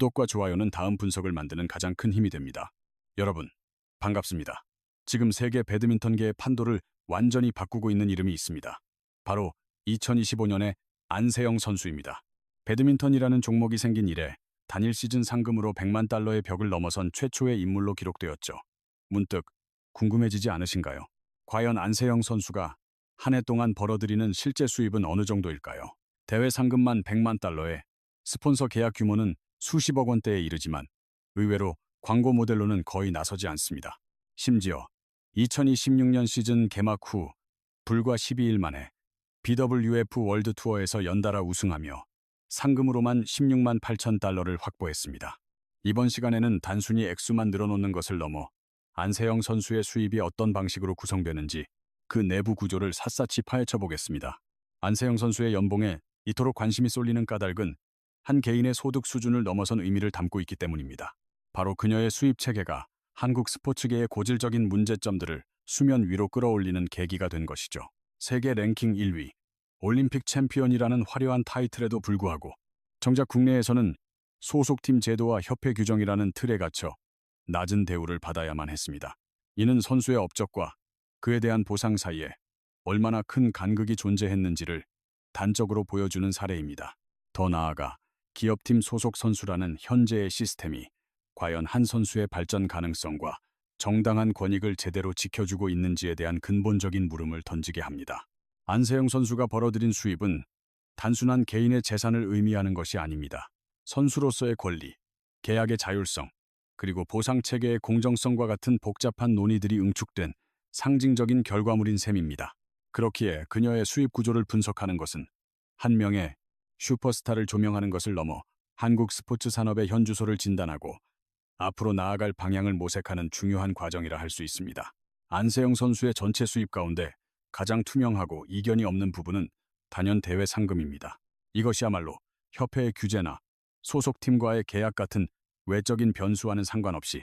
구독과 좋아요는 다음 분석을 만드는 가장 큰 힘이 됩니다. 여러분, 반갑습니다. 지금 세계 배드민턴계의 판도를 완전히 바꾸고 있는 이름이 있습니다. 바로 2025년의 안세영 선수입니다. 배드민턴이라는 종목이 생긴 이래 단일 시즌 상금으로 100만 달러의 벽을 넘어선 최초의 인물로 기록되었죠. 문득 궁금해지지 않으신가요? 과연 안세영 선수가 한 해 동안 벌어들이는 실제 수입은 어느 정도일까요? 대회 상금만 100만 달러에 스폰서 계약 규모는 수십억 원대에 이르지만 의외로 광고 모델로는 거의 나서지 않습니다. 심지어 2026년 시즌 개막 후 불과 12일 만에 BWF 월드 투어에서 연달아 우승하며 상금으로만 16만 8천 달러를 확보했습니다. 이번 시간에는 단순히 액수만 늘어놓는 것을 넘어 안세영 선수의 수입이 어떤 방식으로 구성되는지 그 내부 구조를 샅샅이 파헤쳐 보겠습니다. 안세영 선수의 연봉에 이토록 관심이 쏠리는 까닭은 한 개인의 소득 수준을 넘어선 의미를 담고 있기 때문입니다. 바로 그녀의 수입 체계가 한국 스포츠계의 고질적인 문제점들을 수면 위로 끌어올리는 계기가 된 것이죠. 세계 랭킹 1위, 올림픽 챔피언이라는 화려한 타이틀에도 불구하고 정작 국내에서는 소속팀 제도와 협회 규정이라는 틀에 갇혀 낮은 대우를 받아야만 했습니다. 이는 선수의 업적과 그에 대한 보상 사이에 얼마나 큰 간극이 존재했는지를 단적으로 보여주는 사례입니다. 더 나아가 기업팀 소속 선수라는 현재의 시스템이 과연 한 선수의 발전 가능성과 정당한 권익을 제대로 지켜주고 있는지에 대한 근본적인 물음을 던지게 합니다. 안세영 선수가 벌어들인 수입은 단순한 개인의 재산을 의미하는 것이 아닙니다. 선수로서의 권리, 계약의 자율성, 그리고 보상체계의 공정성과 같은 복잡한 논의들이 응축된 상징적인 결과물인 셈입니다. 그렇기에 그녀의 수입 구조를 분석하는 것은 한 명의 슈퍼스타를 조명하는 것을 넘어 한국 스포츠 산업의 현주소를 진단하고 앞으로 나아갈 방향을 모색하는 중요한 과정이라 할 수 있습니다. 안세영 선수의 전체 수입 가운데 가장 투명하고 이견이 없는 부분은 단연 대회 상금입니다. 이것이야말로 협회의 규제나 소속팀과의 계약 같은 외적인 변수와는 상관없이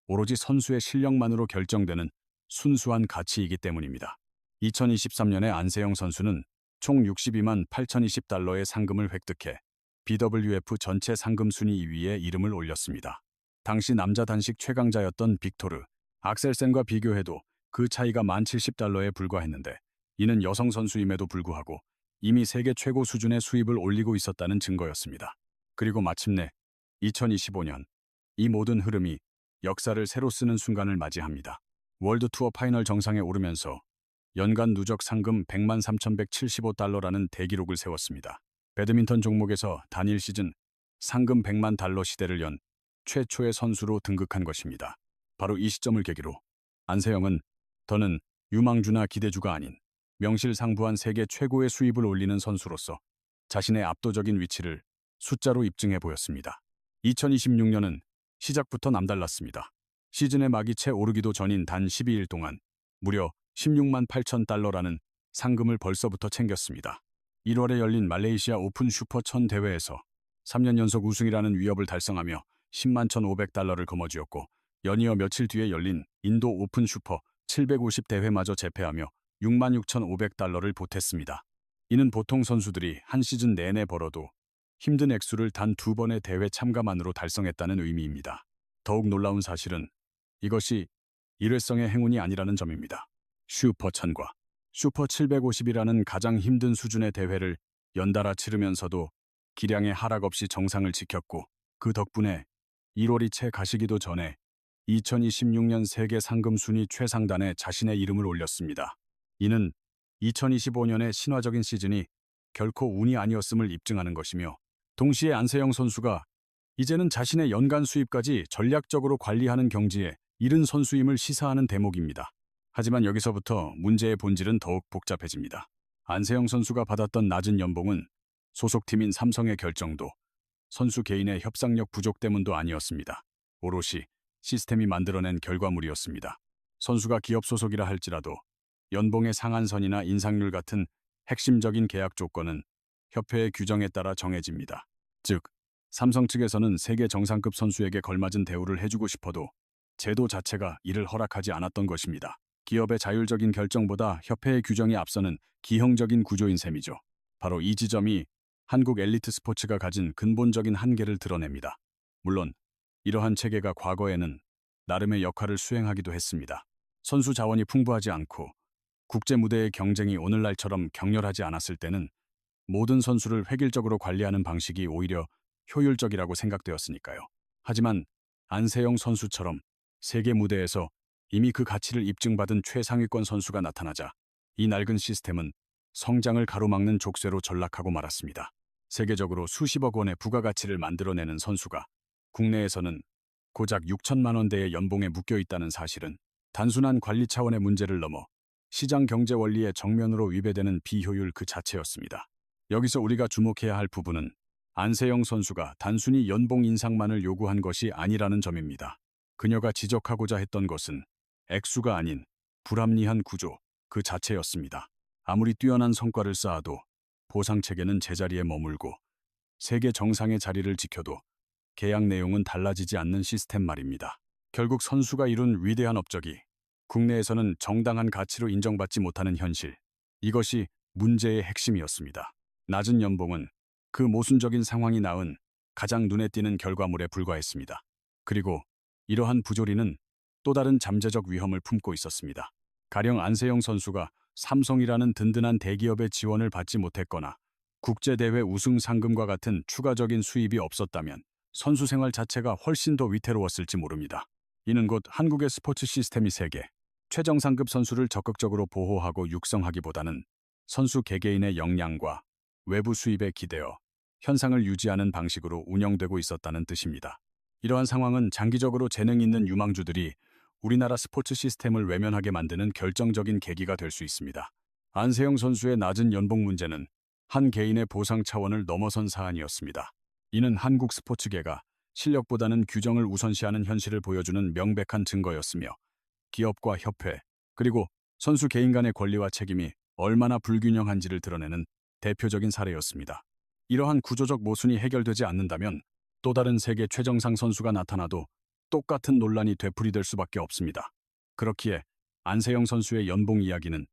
오로지 선수의 실력만으로 결정되는 순수한 가치이기 때문입니다. 2023년에 안세영 선수는 총 62만 8,020달러의 상금을 획득해 BWF 전체 상금 순위 2위에 이름을 올렸습니다. 당시 남자 단식 최강자였던 빅토르, 악셀센과 비교해도 그 차이가 1070달러에 불과했는데 이는 여성 선수임에도 불구하고 이미 세계 최고 수준의 수입을 올리고 있었다는 증거였습니다. 그리고 마침내 2025년 이 모든 흐름이 역사를 새로 쓰는 순간을 맞이합니다. 월드 투어 파이널 정상에 오르면서 연간 누적 상금 100만 3,175달러라는 대기록을 세웠습니다. 배드민턴 종목에서 단일 시즌 상금 100만 달러 시대를 연 최초의 선수로 등극한 것입니다. 바로 이 시점을 계기로 안세영은 더는 유망주나 기대주가 아닌 명실상부한 세계 최고의 수입을 올리는 선수로서 자신의 압도적인 위치를 숫자로 입증해 보였습니다. 2026년은 시작부터 남달랐습니다. 시즌의 막이 채 오르기도 전인 단 12일 동안 무려 16만 8천 달러라는 상금을 벌써부터 챙겼습니다. 1월에 열린 말레이시아 오픈 슈퍼 1000 대회에서 3년 연속 우승이라는 위협을 달성하며 10만 1,500달러를 거머쥐었고 연이어 며칠 뒤에 열린 인도 오픈 슈퍼 750 대회마저 제패하며 6만 6,500달러를 보탰습니다. 이는 보통 선수들이 한 시즌 내내 벌어도 힘든 액수를 단 2번의 대회 참가만으로 달성했다는 의미입니다. 더욱 놀라운 사실은 이것이 일회성의 행운이 아니라는 점입니다. 슈퍼 1000과 슈퍼 750이라는 가장 힘든 수준의 대회를 연달아 치르면서도 기량의 하락 없이 정상을 지켰고 그 덕분에 1월이 채 가시기도 전에 2026년 세계 상금 순위 최상단에 자신의 이름을 올렸습니다. 이는 2025년의 신화적인 시즌이 결코 운이 아니었음을 입증하는 것이며 동시에 안세영 선수가 이제는 자신의 연간 수입까지 전략적으로 관리하는 경지에 이른 선수임을 시사하는 대목입니다. 하지만 여기서부터 문제의 본질은 더욱 복잡해집니다. 안세영 선수가 받았던 낮은 연봉은 소속팀인 삼성의 결정도 선수 개인의 협상력 부족 때문도 아니었습니다. 오롯이 시스템이 만들어낸 결과물이었습니다. 선수가 기업 소속이라 할지라도 연봉의 상한선이나 인상률 같은 핵심적인 계약 조건은 협회의 규정에 따라 정해집니다. 즉, 삼성 측에서는 세계 정상급 선수에게 걸맞은 대우를 해주고 싶어도 제도 자체가 이를 허락하지 않았던 것입니다. 기업의 자율적인 결정보다 협회의 규정이 앞서는 기형적인 구조인 셈이죠. 바로 이 지점이 한국 엘리트 스포츠가 가진 근본적인 한계를 드러냅니다. 물론 이러한 체계가 과거에는 나름의 역할을 수행하기도 했습니다. 선수 자원이 풍부하지 않고 국제 무대의 경쟁이 오늘날처럼 격렬하지 않았을 때는 모든 선수를 획일적으로 관리하는 방식이 오히려 효율적이라고 생각되었으니까요. 하지만 안세영 선수처럼 세계 무대에서 이미 그 가치를 입증받은 최상위권 선수가 나타나자 이 낡은 시스템은 성장을 가로막는 족쇄로 전락하고 말았습니다. 세계적으로 수십억 원의 부가가치를 만들어내는 선수가 국내에서는 고작 6천만 원대의 연봉에 묶여 있다는 사실은 단순한 관리 차원의 문제를 넘어 시장 경제 원리에 정면으로 위배되는 비효율 그 자체였습니다. 여기서 우리가 주목해야 할 부분은 안세영 선수가 단순히 연봉 인상만을 요구한 것이 아니라는 점입니다. 그녀가 지적하고자 했던 것은 액수가 아닌 불합리한 구조 그 자체였습니다. 아무리 뛰어난 성과를 쌓아도 보상 체계는 제자리에 머물고 세계 정상의 자리를 지켜도 계약 내용은 달라지지 않는 시스템 말입니다. 결국 선수가 이룬 위대한 업적이 국내에서는 정당한 가치로 인정받지 못하는 현실. 이것이 문제의 핵심이었습니다. 낮은 연봉은 그 모순적인 상황이 낳은 가장 눈에 띄는 결과물에 불과했습니다. 그리고 이러한 부조리는 또 다른 잠재적 위험을 품고 있었습니다. 가령 안세영 선수가 삼성이라는 든든한 대기업의 지원을 받지 못했거나 국제대회 우승 상금과 같은 추가적인 수입이 없었다면 선수 생활 자체가 훨씬 더 위태로웠을지 모릅니다. 이는 곧 한국의 스포츠 시스템이 세계 최정상급 선수를 적극적으로 보호하고 육성하기보다는 선수 개개인의 역량과 외부 수입에 기대어 현상을 유지하는 방식으로 운영되고 있었다는 뜻입니다. 이러한 상황은 장기적으로 재능 있는 유망주들이 우리나라 스포츠 시스템을 외면하게 만드는 결정적인 계기가 될 수 있습니다. 안세영 선수의 낮은 연봉 문제는 한 개인의 보상 차원을 넘어선 사안이었습니다. 이는 한국 스포츠계가 실력보다는 규정을 우선시하는 현실을 보여주는 명백한 증거였으며 기업과 협회, 그리고 선수 개인 간의 권리와 책임이 얼마나 불균형한지를 드러내는 대표적인 사례였습니다. 이러한 구조적 모순이 해결되지 않는다면 또 다른 세계 최정상 선수가 나타나도 똑같은 논란이 되풀이될 수밖에 없습니다. 그렇기에 안세영 선수의 연봉 이야기는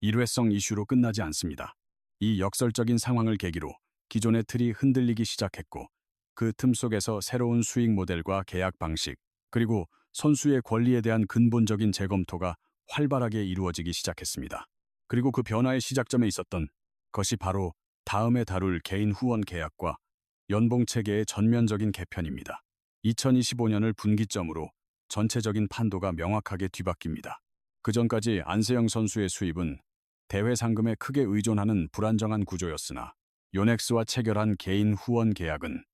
일회성 이슈로 끝나지 않습니다. 이 역설적인 상황을 계기로 기존의 틀이 흔들리기 시작했고 그 틈 속에서 새로운 수익 모델과 계약 방식, 그리고 선수의 권리에 대한 근본적인 재검토가 활발하게 이루어지기 시작했습니다. 그리고 그 변화의 시작점에 있었던 것이 바로 다음에 다룰 개인 후원 계약과 연봉 체계의 전면적인 개편입니다. 2025년을 분기점으로 전체적인 판도가 명확하게 뒤바뀝니다. 그전까지 안세영 선수의 수입은 대회 상금에 크게 의존하는 불안정한 구조였으나 요넥스와 체결한 개인 후원 계약은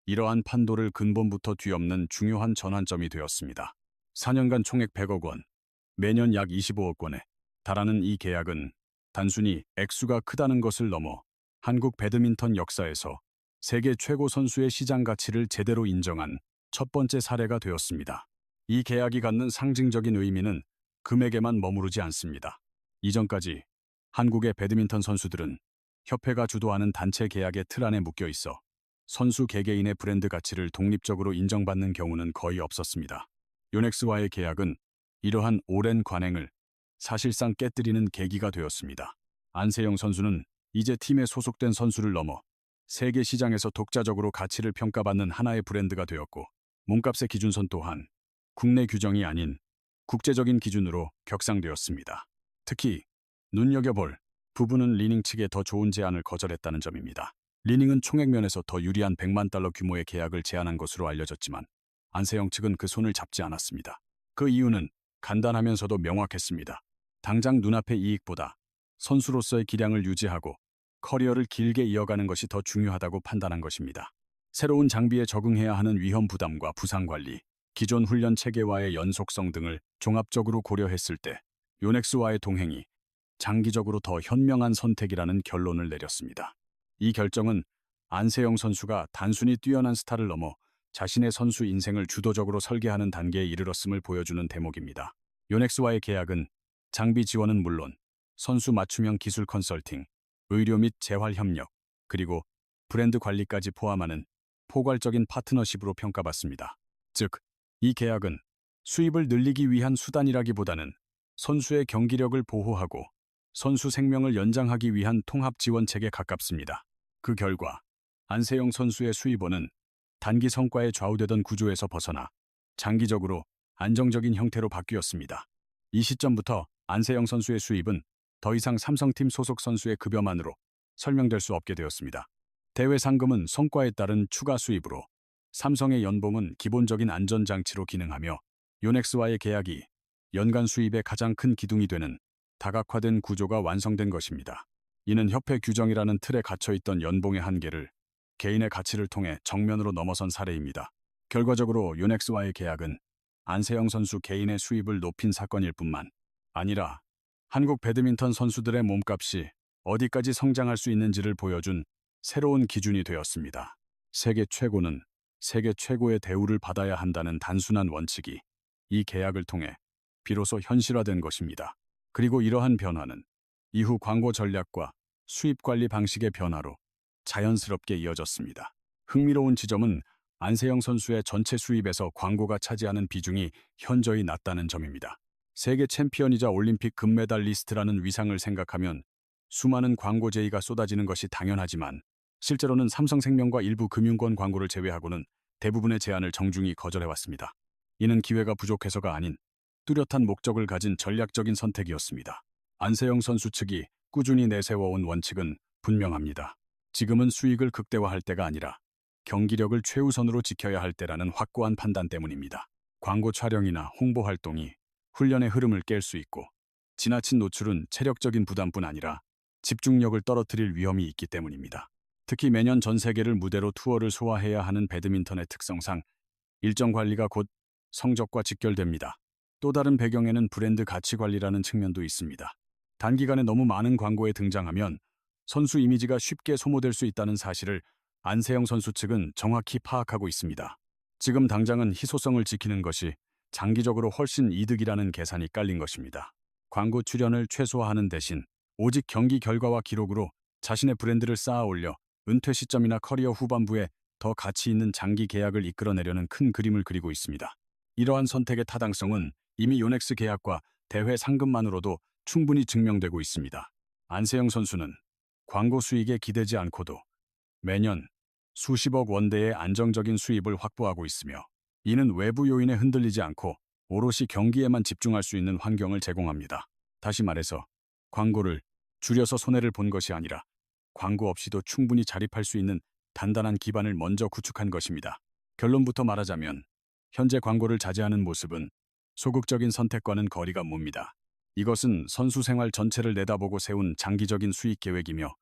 이러한 판도를 근본부터 뒤엎는 중요한 전환점이 되었습니다. 4년간 총액 100억 원, 매년 약 25억 원에 달하는 이 계약은 단순히 액수가 크다는 것을 넘어 한국 배드민턴 역사에서 세계 최고 선수의 시장 가치를 제대로 인정한 첫 번째 사례가 되었습니다. 이 계약이 갖는 상징적인 의미는 금액에만 머무르지 않습니다. 이전까지 한국의 배드민턴 선수들은 협회가 주도하는 단체 계약의 틀 안에 묶여 있어 선수 개개인의 브랜드 가치를 독립적으로 인정받는 경우는 거의 없었습니다. 요넥스와의 계약은 이러한 오랜 관행을 사실상 깨뜨리는 계기가 되었습니다. 안세영 선수는 이제 팀에 소속된 선수를 넘어 세계 시장에서 독자적으로 가치를 평가받는 하나의 브랜드가 되었고 몸값의 기준선 또한 국내 규정이 아닌 국제적인 기준으로 격상되었습니다. 특히 눈여겨볼 부분은 리닝 측의 더 좋은 제안을 거절했다는 점입니다. 리닝은 총액 면에서 더 유리한 100만 달러 규모의 계약을 제안한 것으로 알려졌지만 안세영 측은 그 손을 잡지 않았습니다. 그 이유는 간단하면서도 명확했습니다. 당장 눈앞의 이익보다 선수로서의 기량을 유지하고 커리어를 길게 이어가는 것이 더 중요하다고 판단한 것입니다. 새로운 장비에 적응해야 하는 위험 부담과 부상 관리, 기존 훈련 체계와의 연속성 등을 종합적으로 고려했을 때 요넥스와의 동행이 장기적으로 더 현명한 선택이라는 결론을 내렸습니다. 이 결정은 안세영 선수가 단순히 뛰어난 스타를 넘어 자신의 선수 인생을 주도적으로 설계하는 단계에 이르렀음을 보여주는 대목입니다. 요넥스와의 계약은 장비 지원은 물론 선수 맞춤형 기술 컨설팅, 의료 및 재활 협력, 그리고 브랜드 관리까지 포함하는 포괄적인 파트너십으로 평가받습니다. 즉, 이 계약은 수입을 늘리기 위한 수단이라기보다는 선수의 경기력을 보호하고 선수 생명을 연장하기 위한 통합 지원책에 가깝습니다. 그 결과 안세영 선수의 수입원은 단기 성과에 좌우되던 구조에서 벗어나 장기적으로 안정적인 형태로 바뀌었습니다. 이 시점부터 안세영 선수의 수입은 더 이상 삼성팀 소속 선수의 급여만으로 설명될 수 없게 되었습니다. 대회 상금은 성과에 따른 추가 수입으로, 삼성의 연봉은 기본적인 안전장치로 기능하며 요넥스와의 계약이 연간 수입의 가장 큰 기둥이 되는 다각화된 구조가 완성된 것입니다. 이는 협회 규정이라는 틀에 갇혀있던 연봉의 한계를 개인의 가치를 통해 정면으로 넘어선 사례입니다. 결과적으로 요넥스와의 계약은 안세영 선수 개인의 수입을 높인 사건일 뿐만 아니라 한국 배드민턴 선수들의 몸값이 어디까지 성장할 수 있는지를 보여준 새로운 기준이 되었습니다. 세계 최고는 세계 최고의 대우를 받아야 한다는 단순한 원칙이 이 계약을 통해 비로소 현실화된 것입니다. 그리고 이러한 변화는 이후 광고 전략과 수입 관리 방식의 변화로 자연스럽게 이어졌습니다. 흥미로운 지점은 안세영 선수의 전체 수입에서 광고가 차지하는 비중이 현저히 낮다는 점입니다. 세계 챔피언이자 올림픽 금메달리스트라는 위상을 생각하면 수많은 광고 제의가 쏟아지는 것이 당연하지만 실제로는 삼성생명과 일부 금융권 광고를 제외하고는 대부분의 제안을 정중히 거절해왔습니다. 이는 기회가 부족해서가 아닌 뚜렷한 목적을 가진 전략적인 선택이었습니다. 안세영 선수 측이 꾸준히 내세워온 원칙은 분명합니다. 지금은 수익을 극대화할 때가 아니라 경기력을 최우선으로 지켜야 할 때라는 확고한 판단 때문입니다. 광고 촬영이나 홍보 활동이 훈련의 흐름을 깰 수 있고, 지나친 노출은 체력적인 부담뿐 아니라 집중력을 떨어뜨릴 위험이 있기 때문입니다. 특히 매년 전 세계를 무대로 투어를 소화해야 하는 배드민턴의 특성상 일정 관리가 곧 성적과 직결됩니다. 또 다른 배경에는 브랜드 가치 관리라는 측면도 있습니다. 단기간에 너무 많은 광고에 등장하면 선수 이미지가 쉽게 소모될 수 있다는 사실을 안세영 선수 측은 정확히 파악하고 있습니다. 지금 당장은 희소성을 지키는 것이 장기적으로 훨씬 이득이라는 계산이 깔린 것입니다. 광고 출연을 최소화하는 대신 오직 경기 결과와 기록으로 자신의 브랜드를 쌓아 올려 은퇴 시점이나 커리어 후반부에 더 가치 있는 장기 계약을 이끌어내려는 큰 그림을 그리고 있습니다. 이러한 선택의 타당성은 이미 요넥스 계약과 대회 상금만으로도 충분히 증명되고 있습니다. 안세영 선수는 광고 수익에 기대지 않고도 매년 수십억 원대의 안정적인 수입을 확보하고 있으며, 이는 외부 요인에 흔들리지 않고 오롯이 경기에만 집중할 수 있는 환경을 제공합니다. 다시 말해서 광고를 줄여서 손해를 본 것이 아니라 광고 없이도 충분히 자립할 수 있는 단단한 기반을 먼저 구축한 것입니다. 결론부터 말하자면 현재 광고를 자제하는 모습은 소극적인 선택과는 거리가 멉니다. 이것은 선수 생활 전체를 내다보고 세운 장기적인 수익 계획이며,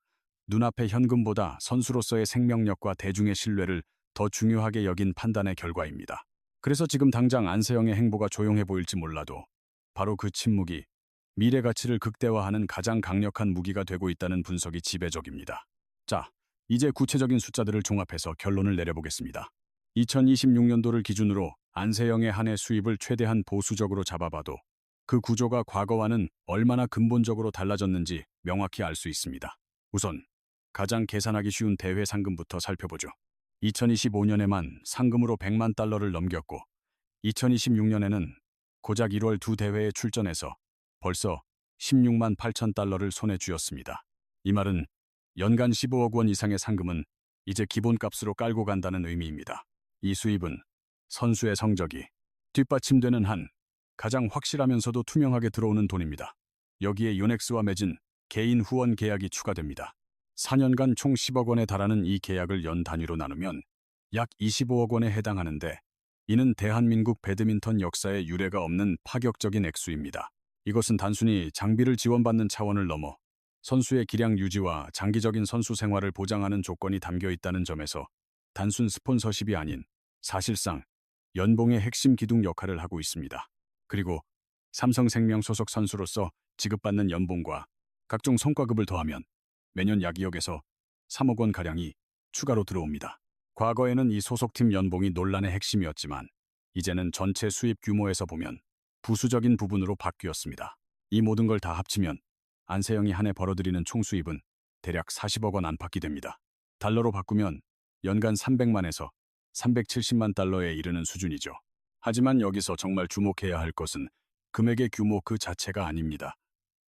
눈앞의 현금보다 선수로서의 생명력과 대중의 신뢰를 더 중요하게 여긴 판단의 결과입니다. 그래서 지금 당장 안세영의 행보가 조용해 보일지 몰라도 바로 그 침묵이 미래 가치를 극대화하는 가장 강력한 무기가 되고 있다는 분석이 지배적입니다. 자, 이제 구체적인 숫자들을 종합해서 결론을 내려보겠습니다. 2026년도를 기준으로 안세영의 한 해 수입을 최대한 보수적으로 잡아봐도 그 구조가 과거와는 얼마나 근본적으로 달라졌는지 명확히 알 수 있습니다. 우선 가장 계산하기 쉬운 대회 상금부터 살펴보죠. 2025년에만 상금으로 100만 달러를 넘겼고, 2026년에는 고작 1월 두 대회에 출전해서 벌써 16만 8천 달러를 손에 쥐었습니다. 이 말은 연간 15억 원 이상의 상금은 이제 기본값으로 깔고 간다는 의미입니다. 이 수입은 선수의 성적이 뒷받침되는 한 가장 확실하면서도 투명하게 들어오는 돈입니다. 여기에 요넥스와 맺은 개인 후원 계약이 추가됩니다. 4년간 총 10억 원에 달하는 이 계약을 연 단위로 나누면 약 25억 원에 해당하는데, 이는 대한민국 배드민턴 역사에 유례가 없는 파격적인 액수입니다. 이것은 단순히 장비를 지원받는 차원을 넘어 선수의 기량 유지와 장기적인 선수 생활을 보장하는 조건이 담겨 있다는 점에서 단순 스폰서십이 아닌 사실상 연봉의 핵심 기둥 역할을 하고 있습니다. 그리고 삼성생명 소속 선수로서 지급받는 연봉과 각종 성과급을 더하면 매년 약 2억에서 3억 원가량이 추가로 들어옵니다. 과거에는 이 소속팀 연봉이 논란의 핵심이었지만 이제는 전체 수입 규모에서 보면 부수적인 부분으로 바뀌었습니다. 이 모든 걸 다 합치면 안세영이 한 해 벌어들이는 총 수입은 대략 40억 원 안팎이 됩니다. 달러로 바꾸면 연간 300만에서 370만 달러에 이르는 수준이죠. 하지만 여기서 정말 주목해야 할 것은 금액의 규모 그 자체가 아닙니다.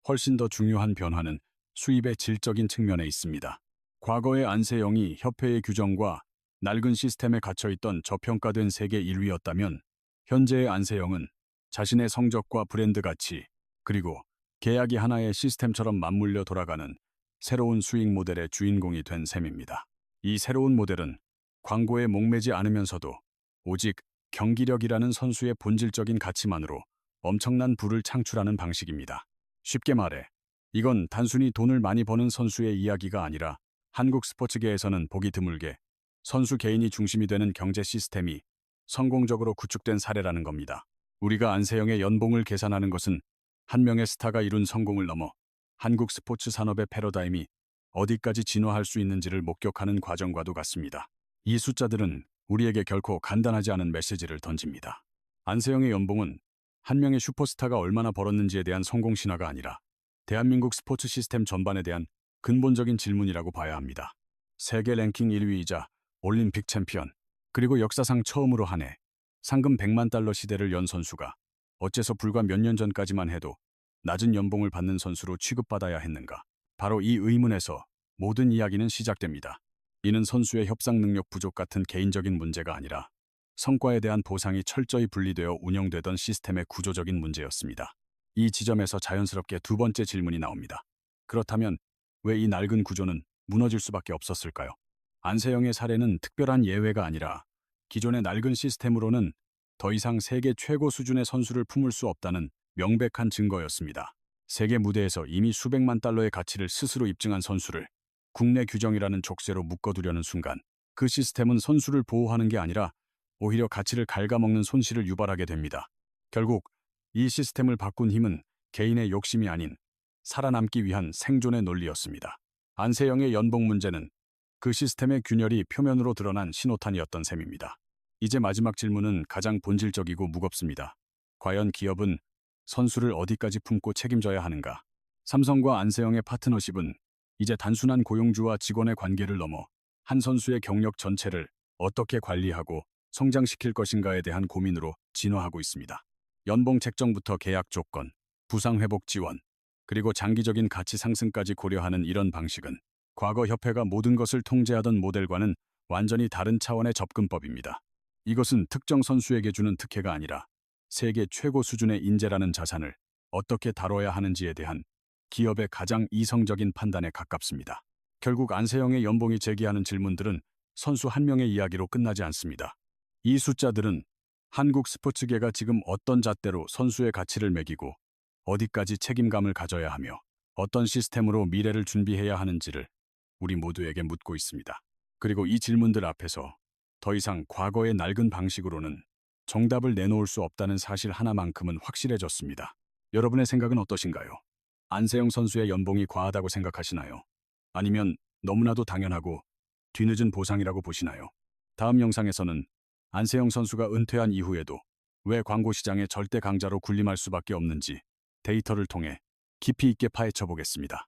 훨씬 더 중요한 변화는 수입의 질적인 측면에 있습니다. 과거의 안세영이 협회의 규정과 낡은 시스템에 갇혀있던 저평가된 세계 1위였다면 현재의 안세영은 자신의 성적과 브랜드 가치, 그리고 계약이 하나의 시스템처럼 맞물려 돌아가는 새로운 수익 모델의 주인공이 된 셈입니다. 이 새로운 모델은 광고에 목매지 않으면서도 오직 경기력이라는 선수의 본질적인 가치만으로 엄청난 부를 창출하는 방식입니다. 쉽게 말해, 이건 단순히 돈을 많이 버는 선수의 이야기가 아니라 한국 스포츠계에서는 보기 드물게 선수 개인이 중심이 되는 경제 시스템이 성공적으로 구축된 사례라는 겁니다. 우리가 안세영의 연봉을 계산하는 것은 한 명의 스타가 이룬 성공을 넘어 한국 스포츠 산업의 패러다임이 어디까지 진화할 수 있는지를 목격하는 과정과도 같습니다. 이 숫자들은 우리에게 결코 간단하지 않은 메시지를 던집니다. 안세영의 연봉은 한 명의 슈퍼스타가 얼마나 벌었는지에 대한 성공 신화가 아니라 대한민국 스포츠 시스템 전반에 대한 근본적인 질문이라고 봐야 합니다. 세계 랭킹 1위이자 올림픽 챔피언, 그리고 역사상 처음으로 한 해 상금 100만 달러 시대를 연 선수가 어째서 불과 몇 년 전까지만 해도 낮은 연봉을 받는 선수로 취급받아야 했는가? 바로 이 의문에서 모든 이야기는 시작됩니다. 이는 선수의 협상 능력 부족 같은 개인적인 문제가 아니라 성과에 대한 보상이 철저히 분리되어 운영되던 시스템의 구조적인 문제였습니다. 이 지점에서 자연스럽게 두 번째 질문이 나옵니다. 그렇다면 왜 이 낡은 구조는 무너질 수밖에 없었을까요? 안세영의 사례는 특별한 예외가 아니라 기존의 낡은 시스템으로는 더 이상 세계 최고 수준의 선수를 품을 수 없다는 명백한 증거였습니다. 세계 무대에서 이미 수백만 달러의 가치를 스스로 입증한 선수를 국내 규정이라는 족쇄로 묶어두려는 순간 그 시스템은 선수를 보호하는 게 아니라 오히려 가치를 갉아먹는 손실을 유발하게 됩니다. 결국 이 시스템을 바꾼 힘은 개인의 욕심이 아닌 살아남기 위한 생존의 논리였습니다. 안세영의 연봉 문제는 그 시스템의 균열이 표면으로 드러난 신호탄이었던 셈입니다. 이제 마지막 질문은 가장 본질적이고 무겁습니다. 과연 기업은 선수를 어디까지 품고 책임져야 하는가? 삼성과 안세영의 파트너십은 이제 단순한 고용주와 직원의 관계를 넘어 한 선수의 경력 전체를 어떻게 관리하고 성장시킬 것인가에 대한 고민으로 진화하고 있습니다. 연봉 책정부터 계약 조건, 부상 회복 지원, 그리고 장기적인 가치 상승까지 고려하는 이런 방식은 과거 협회가 모든 것을 통제하던 모델과는 완전히 다른 차원의 접근법입니다. 이것은 특정 선수에게 주는 특혜가 아니라 세계 최고 수준의 인재라는 자산을 어떻게 다뤄야 하는지에 대한 기업의 가장 이성적인 판단에 가깝습니다. 결국 안세영의 연봉이 제기하는 질문들은 선수 한 명의 이야기로 끝나지 않습니다. 이 숫자들은 한국 스포츠계가 지금 어떤 잣대로 선수의 가치를 매기고 어디까지 책임감을 가져야 하며 어떤 시스템으로 미래를 준비해야 하는지를 우리 모두에게 묻고 있습니다. 그리고 이 질문들 앞에서 더 이상 과거의 낡은 방식으로는 정답을 내놓을 수 없다는 사실 하나만큼은 확실해졌습니다. 여러분의 생각은 어떠신가요? 안세영 선수의 연봉이 과하다고 생각하시나요? 아니면 너무나도 당연하고 뒤늦은 보상이라고 보시나요? 다음 영상에서는 안세영 선수가 은퇴한 이후에도 왜 광고 시장의 절대 강자로 군림할 수밖에 없는지 데이터를 통해 깊이 있게 파헤쳐 보겠습니다.